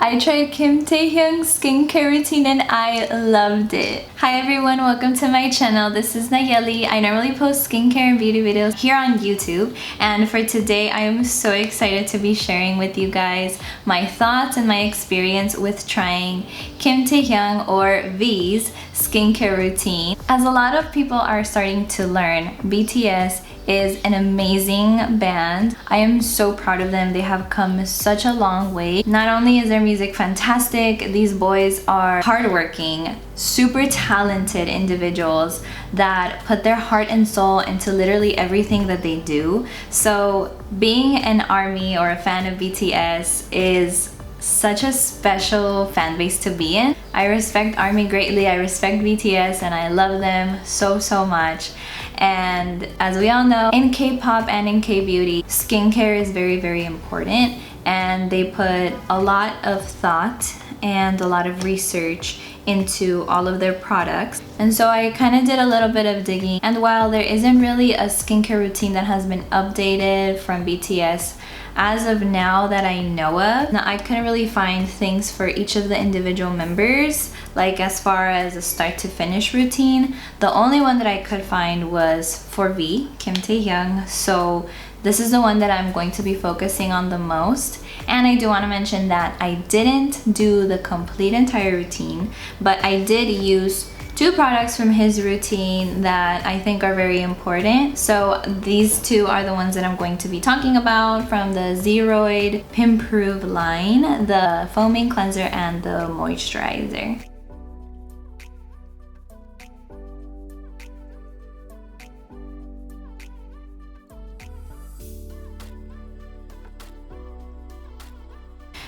I tried Kim Taehyung's skincare routine and I loved it. Hi everyone, welcome to my channel. This is Nayeli. I normally post skincare and beauty videos here on YouTube, and for today I am so excited to be sharing with you guys my thoughts and my experience with trying Kim Taehyung or V's skincare routine. As a lot of people are starting to learn, BTS is an amazing band. I am so proud of them. They have come such a long way. Not only is their music fantastic, these boys are hardworking, super talented individuals that put their heart and soul into literally everything that they do. So being an ARMY or a fan of BTS is such a special fan base to be in. I respect ARMY greatly, I respect BTS, and I love them so much. And as we all know, in K-pop and in K-beauty, skincare is very important, and they put a lot of thought and a lot of research into all of their products. And so I kind of did a little bit of digging, and while there isn't really a skincare routine that has been updated from BTS as of now that I know of, now I couldn't really find things for each of the individual members, like as far as a start to finish routine. The only one that I could find was for V, Kim Taehyung. So this is the one that I'm going to be focusing on the most. And I do want to mention that I didn't do the complete entire routine, but I did use two products from his routine that I think are very important. So these two are the ones that I'm going to be talking about from the Zeroid Pimprove line, the foaming cleanser and the moisturizer.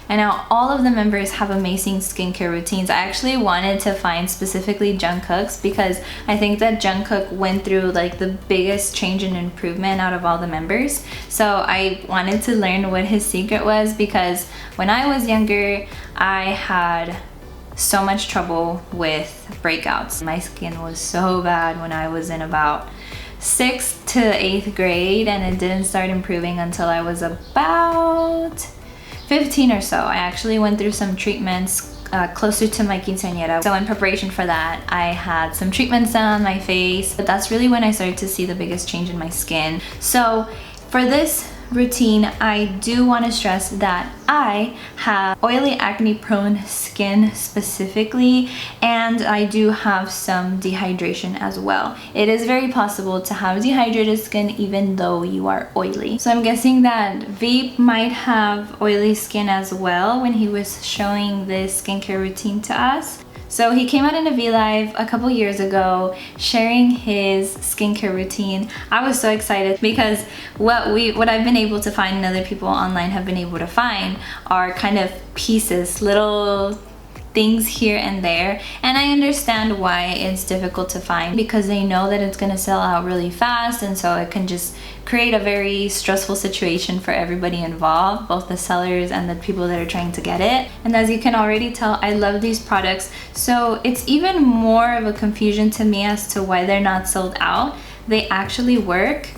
And now all of the members have amazing skincare routines. I actually wanted to find specifically Jungkook's because I think that Jungkook went through like the biggest change and improvement out of all the members. So I wanted to learn what his secret was, because when I was younger, I had so much trouble with breakouts. My skin was so bad when I was in about 6th to 8th grade, and it didn't start improving until I was about 15 or so. I actually went through some treatments closer to my quinceañera. So in preparation for that, I had some treatments done on my face, but that's really when I started to see the biggest change in my skin. So for this routine, I do want to stress that I have oily, acne prone skin specifically, and I do have some dehydration as well. It is very possible to have dehydrated skin even though you are oily. So I'm guessing that V might have oily skin as well when he was showing this skincare routine to us. So he came out in a V Live a couple years ago sharing his skincare routine. I was so excited because what I've been able to find and other people online have been able to find are kind of pieces, little things here and there, and I understand why it's difficult to find, because they know that it's gonna sell out really fast, and so it can just create a very stressful situation for everybody involved, both the sellers and the people that are trying to get it. And as you can already tell, I love these products, so it's even more of a confusion to me as to why they're not sold out. They actually work.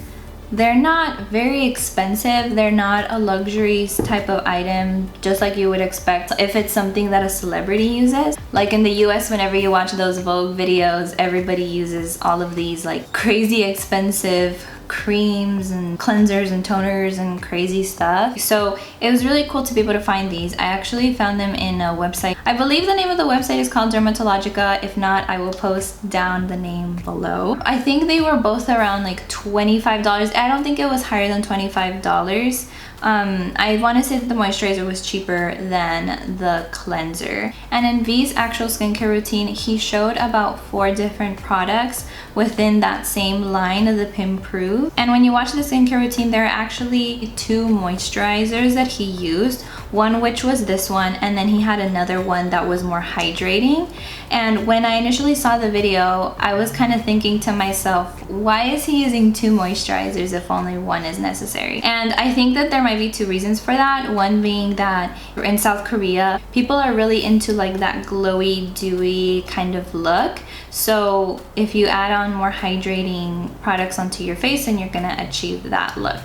They're not very expensive. They're not a luxury type of item, just like you would expect if it's something that a celebrity uses. Like in the US, whenever you watch those Vogue videos, everybody uses all of these like crazy expensive creams and cleansers and toners and crazy stuff. So it was really cool to be able to find these. I actually found them in a website. I believe the name of the website is called Dermatologica. If not, I will post down the name below. I think they were both around like $25. I don't think it was higher than $25. I want to say that the moisturizer was cheaper than the cleanser. And in V's actual skincare routine, he showed about 4 different products within that same line of the Pimprove. And when you watch the skincare routine, there are actually 2 moisturizers that he used. One which was this one, and then he had another one that was more hydrating. And when I initially saw the video, I was kind of thinking to myself, why is he using 2 moisturizers if only one is necessary? And I think that there might be 2 reasons for that. One being that in South Korea, people are really into like that glowy, dewy kind of look. So if you add on more hydrating products onto your face, then you're gonna achieve that look.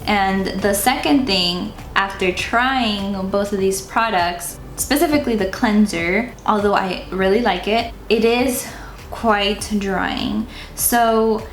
And the second thing, after trying both of these products, specifically the cleanser, although I really like it, it is quite drying. So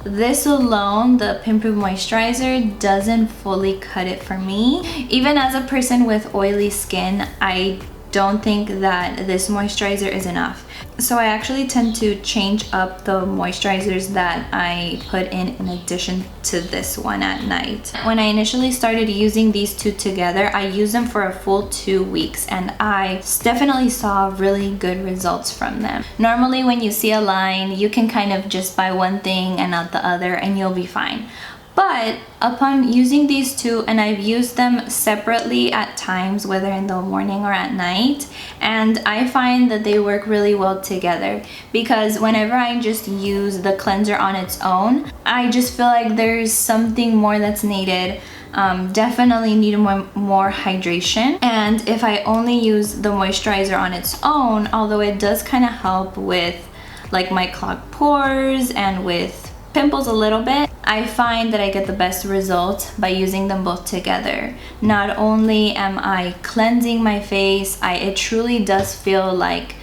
this alone, the Pimp Proof Moisturizer, doesn't fully cut it for me. Even as a person with oily skin, I don't think that this moisturizer is enough. So I actually tend to change up the moisturizers that I put in addition to this one at night. When I initially started using these two together, I used them for a full 2 weeks and I definitely saw really good results from them. Normally when you see a line, you can kind of just buy one thing and not the other and you'll be fine. But upon using these two, and I've used them separately at times, whether in the morning or at night, and I find that they work really well together, because whenever I just use the cleanser on its own, I just feel like there's something more that's needed. Definitely need more hydration. And if I only use the moisturizer on its own, although it does kind of help with like my clogged pores and with pimples a little bit, I find that I get the best results by using them both together. Not only am I cleansing my face, it truly does feel like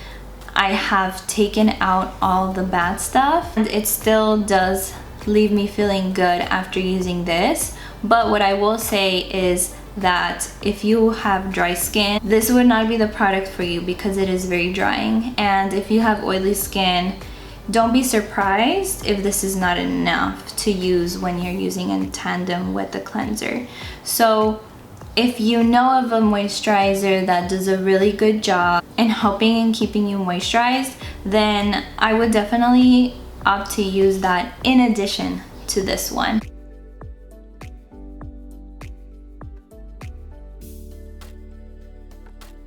I have taken out all the bad stuff, and it still does leave me feeling good after using this. But what I will say is that if you have dry skin, this would not be the product for you because it is very drying. And if you have oily skin, don't be surprised if this is not enough to use when you're using in tandem with the cleanser. So if you know of a moisturizer that does a really good job in helping and keeping you moisturized, then I would definitely opt to use that in addition to this one.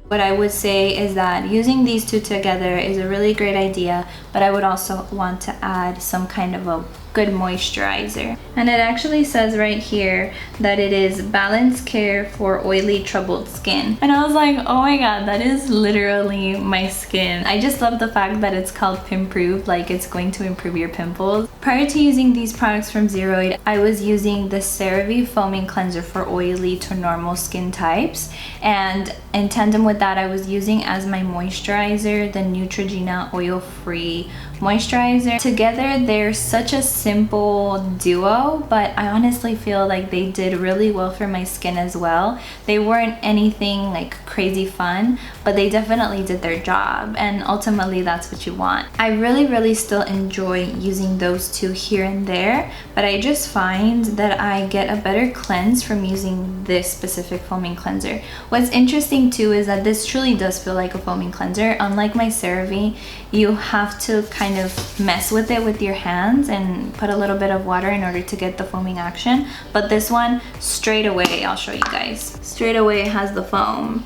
What I would say is that using these two together is a really great idea, but I would also want to add some kind of a good moisturizer. And it actually says right here that it is balanced care for oily, troubled skin. And I was like, oh my god, that is literally my skin. I just love the fact that it's called Pimp Proof, like it's going to improve your pimples. Prior to using these products from Zeroid, I was using the CeraVe foaming cleanser for oily to normal skin types, and in tandem with that I was using as my moisturizer the Neutrogena oil-free moisturizer. Together they're such a simple duo, but I honestly feel like they did really well for my skin as well. They weren't anything like crazy fun, but they definitely did their job, and ultimately that's what you want. I really still enjoy using those two here and there, but I just find that I get a better cleanse from using this specific foaming cleanser. What's interesting too is that this truly does feel like a foaming cleanser. Unlike my CeraVe, you have to kind of mess with it with your hands and put a little bit of water in order to get the foaming action, but this one straight away, I'll show you guys, straight away has the foam.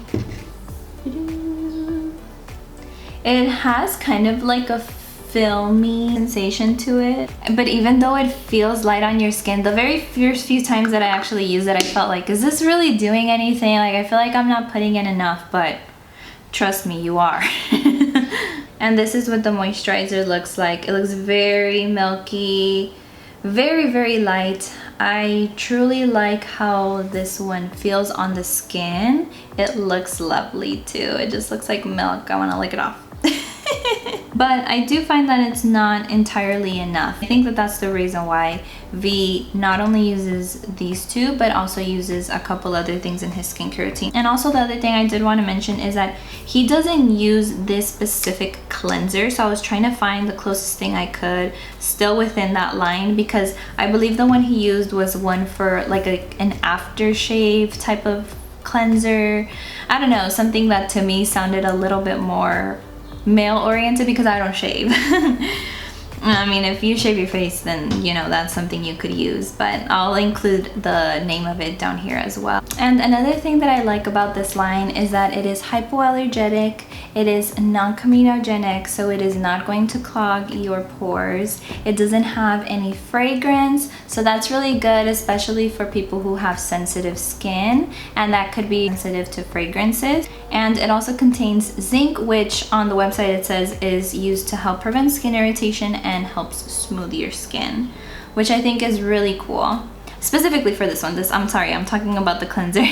It has kind of like a filmy sensation to it, but even though it feels light on your skin, the very first few times that I actually used it, I felt like, is this really doing anything? Like, I feel like I'm not putting in enough, but trust me, you are. And this is what the moisturizer looks like. It looks very milky, very light. I truly like how this one feels on the skin. It looks lovely too. It just looks like milk. I want to lick it off. But I do find that it's not entirely enough. I think that that's the reason why V not only uses these two, but also uses a couple other things in his skincare routine. And also the other thing I did want to mention is that he doesn't use this specific cleanser. So I was trying to find the closest thing I could still within that line, because I believe the one he used was one for like an aftershave type of cleanser. I don't know, something that to me sounded a little bit more male oriented because I don't shave. I mean, if you shave your face, then you know that's something you could use, but I'll include the name of it down here as well. And another thing that I like about this line is that it is hypoallergenic, it is non-comedogenic, so it is not going to clog your pores. It doesn't have any fragrance, so that's really good, especially for people who have sensitive skin and that could be sensitive to fragrances. And it also contains zinc, which on the website it says is used to help prevent skin irritation and helps smooth your skin, which I think is really cool. Specifically for this one, I'm sorry, I'm talking about the cleanser.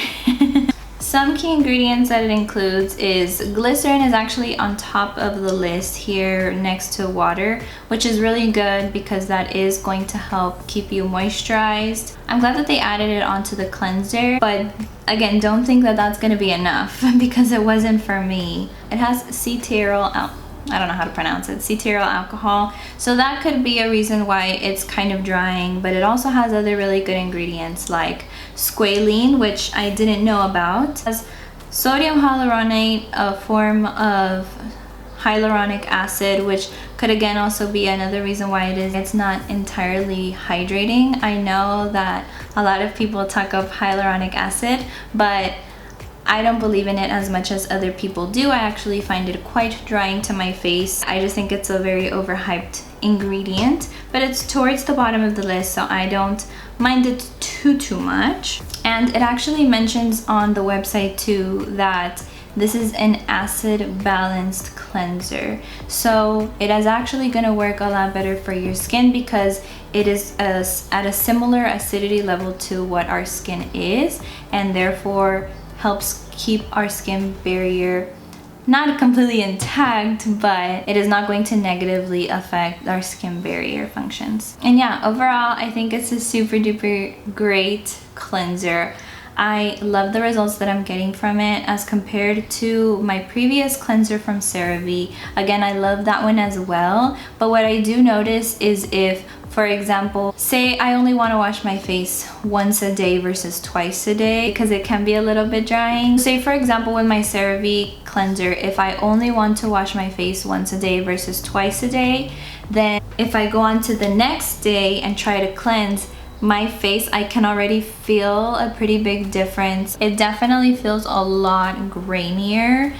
some key ingredients that it includes is glycerin is actually on top of the list here next to water, which is really good because that is going to help keep you moisturized. I'm glad that they added it onto the cleanser, but again, don't think that that's going to be enough because it wasn't for me. It has cetyl, I don't know how to pronounce it, cetyl alcohol, so that could be a reason why it's kind of drying, but it also has other really good ingredients like squalene, which I didn't know about. It has sodium hyaluronate, a form of hyaluronic acid, which could again also be another reason why it's not entirely hydrating. I know that a lot of people talk of hyaluronic acid, but I don't believe in it as much as other people do. I actually find it quite drying to my face. I just think it's a very overhyped ingredient, but it's towards the bottom of the list, so I don't mind it too much. And it actually mentions on the website too that this is an acid balanced cleanser, so it is actually going to work a lot better for your skin because it is at a similar acidity level to what our skin is, and therefore helps keep our skin barrier not completely intact, but it is not going to negatively affect our skin barrier functions. And yeah, overall I think it's a super duper great cleanser. I love the results that I'm getting from it as compared to my previous cleanser from CeraVe. Again, I love that one as well, but what I do notice is if, for example, say I only want to wash my face once a day versus twice a day, because it can be a little bit drying. Say for example with my CeraVe cleanser, if I only want to wash my face once a day versus twice a day, then if I go on to the next day and try to cleanse my face, I can already feel a pretty big difference. It definitely feels a lot grainier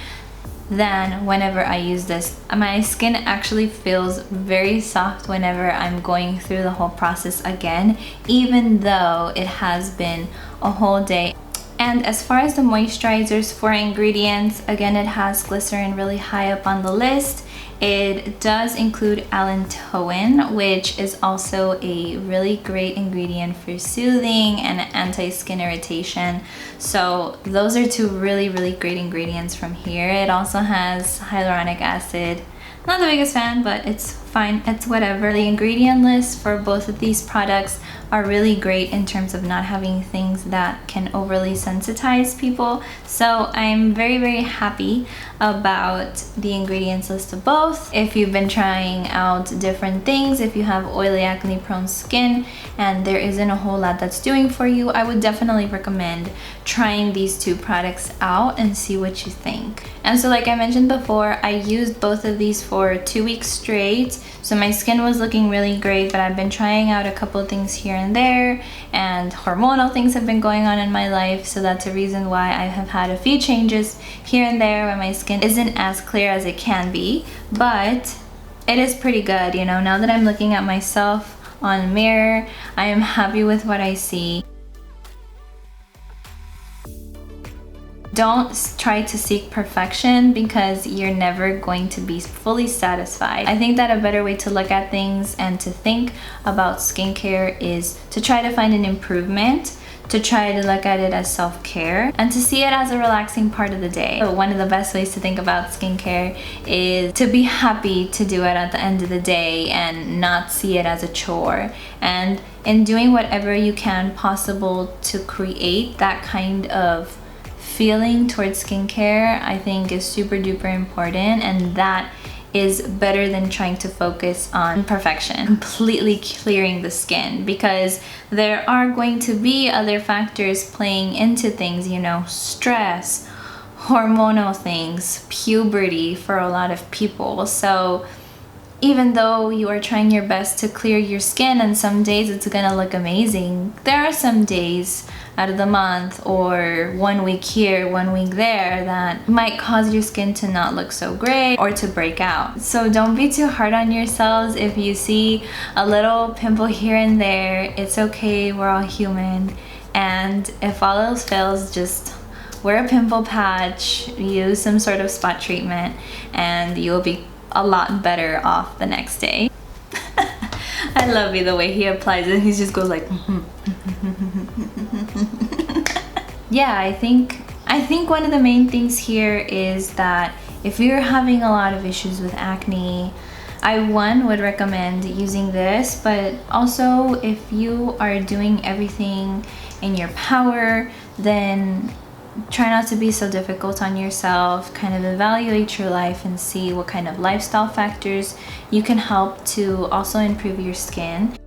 than whenever I use this. My skin actually feels very soft whenever I'm going through the whole process again, even though it has been a whole day. And as far as the moisturizers for ingredients, again, it has glycerin really high up on the list. It does include allantoin, which is also a really great ingredient for soothing and anti-skin irritation. So those are two really great ingredients from here. It also has hyaluronic acid. Not the biggest fan, but it's fine, it's whatever. The ingredient list for both of these products are really great in terms of not having things that can overly sensitize people. So I'm very happy about the ingredients list of both. If you've been trying out different things, if you have oily, acne prone skin and there isn't a whole lot that's doing for you, I would definitely recommend trying these two products out and see what you think. And so like I mentioned before, I used both of these for 2 weeks straight. So my skin was looking really great, but I've been trying out a couple of things here and there, and hormonal things have been going on in my life, so that's a reason why I have had a few changes here and there where my skin isn't as clear as it can be, but it is pretty good, you know. Now that I'm looking at myself on a mirror, I am happy with what I see. Don't try to seek perfection because you're never going to be fully satisfied. I think that a better way to look at things and to think about skincare is to try to find an improvement, to try to look at it as self-care, and to see it as a relaxing part of the day. So one of the best ways to think about skincare is to be happy to do it at the end of the day and not see it as a chore. And in doing whatever you can possible to create that kind of feeling towards skincare, I think is super duper important, and that is better than trying to focus on perfection, completely clearing the skin, because there are going to be other factors playing into things, you know, stress, hormonal things, puberty for a lot of people. So even though you are trying your best to clear your skin and some days it's gonna look amazing, there are some days out of the month or 1 week here, 1 week there that might cause your skin to not look so great or to break out. So don't be too hard on yourselves. If you see a little pimple here and there, it's okay, we're all human. And if all else fails, just wear a pimple patch, use some sort of spot treatment, and you'll be a lot better off the next day. I love the way he applies it. He just goes like yeah, I think I think one of the main things here is that if you're having a lot of issues with acne, I would recommend using this, but also if you are doing everything in your power, then try not to be so difficult on yourself. Kind of evaluate your life and see what kind of lifestyle factors you can help to also improve your skin.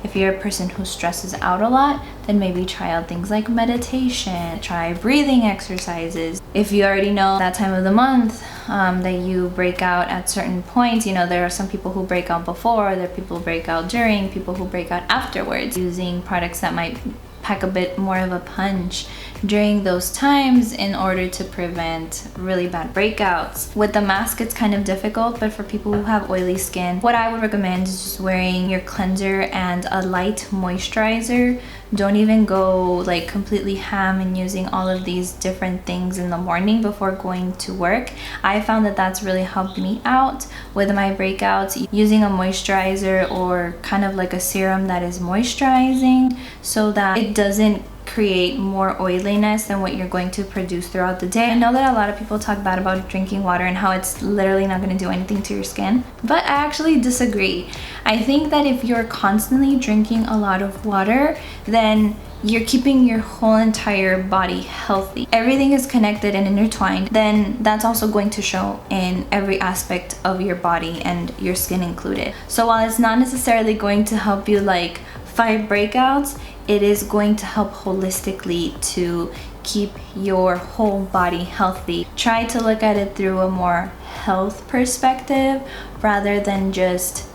If you're a person who stresses out a lot, then maybe try out things like meditation, try breathing exercises. If you already know that time of the month that you break out at certain points, you know, there are some people who break out before, there are people who break out during, people who break out afterwards. Using products that might pack a bit more of a punch during those times in order to prevent really bad breakouts. With the mask, it's kind of difficult, but for people who have oily skin, what I would recommend is just wearing your cleanser and a light moisturizer. Don't even go like completely ham and using all of these different things in the morning before going to work. I found that that's really helped me out with my breakouts, using a moisturizer or kind of like a serum that is moisturizing so that it doesn't create more oiliness than what you're going to produce throughout the day. I know that a lot of people talk bad about drinking water and how it's literally not going to do anything to your skin, but I actually disagree. I think that if you're constantly drinking a lot of water, then you're keeping your whole entire body healthy. Everything is connected and intertwined. Then that's also going to show in every aspect of your body and your skin included. So while it's not necessarily going to help you like fight breakouts, it is going to help holistically to keep your whole body healthy. Try to look at it through a more health perspective rather than just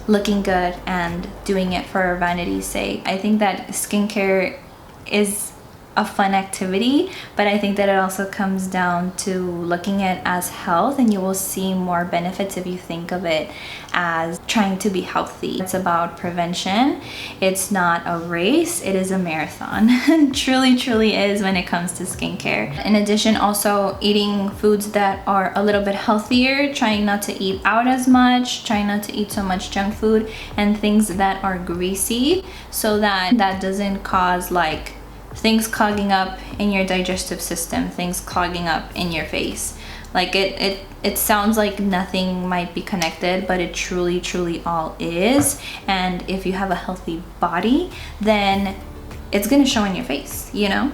looking good and doing it for vanity's sake. I think that skincare is a fun activity, but I think that it also comes down to looking at it as health, and you will see more benefits if you think of it as trying to be healthy. It's about prevention. It's not a race, it is a marathon. Truly is when it comes to skincare. In addition, also eating foods that are a little bit healthier, trying not to eat out as much, trying not to eat so much junk food and things that are greasy, so that doesn't cause like things clogging up in your digestive system, things clogging up in your face. Like it sounds like nothing might be connected, but it truly all is. And if you have a healthy body, then it's gonna show in your face, you know?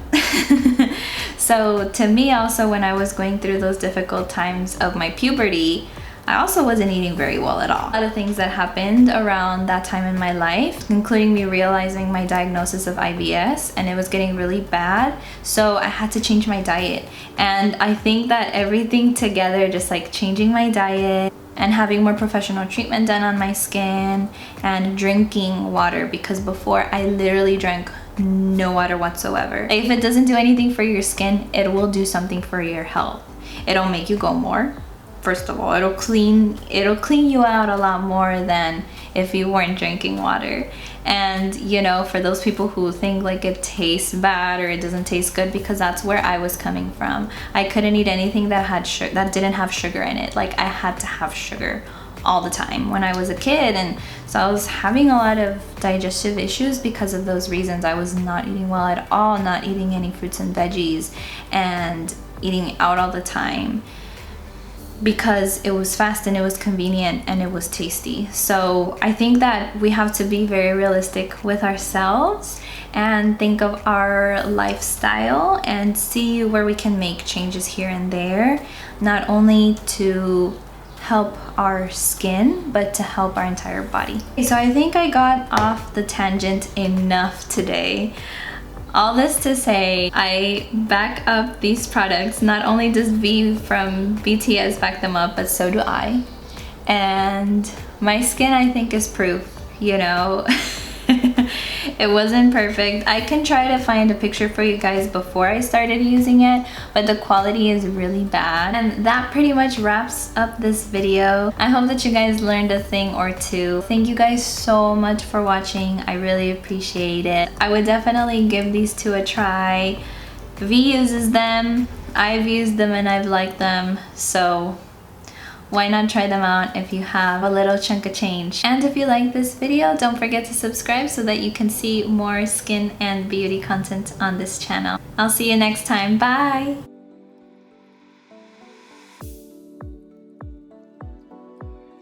So to me also, when I was going through those difficult times of my puberty, I also wasn't eating very well at all. A lot of things that happened around that time in my life, including me realizing my diagnosis of IBS, and it was getting really bad. So I had to change my diet. And I think that everything together, just like changing my diet and having more professional treatment done on my skin and drinking water, because before I literally drank no water whatsoever. If it doesn't do anything for your skin, it will do something for your health. It'll make you go more. First of all, it'll clean you out a lot more than if you weren't drinking water. And you know, for those people who think like it tastes bad or it doesn't taste good, because that's where I was coming from. I couldn't eat anything that had that didn't have sugar in it. Like I had to have sugar all the time when I was a kid, and so I was having a lot of digestive issues because of those reasons. I was not eating well at all, not eating any fruits and veggies, and eating out all the time, because it was fast and it was convenient and it was tasty. So I think that we have to be very realistic with ourselves and think of our lifestyle and see where we can make changes here and there, not only to help our skin, but to help our entire body. Okay, so I think I got off the tangent enough today. All this to say, I back up these products. Not only does V from BTS back them up, but so do I. And my skin, I think, is proof, you know. It wasn't perfect. I can try to find a picture for you guys before I started using it, but the quality is really bad. And that pretty much wraps up this video. I hope that you guys learned a thing or two. Thank you guys so much for watching. I really appreciate it. I would definitely give these two a try. V uses them, I've used them and I've liked them, so why not try them out if you have a little chunk of change? And if you like this video, don't forget to subscribe so that you can see more skin and beauty content on this channel. I'll see you next time. Bye!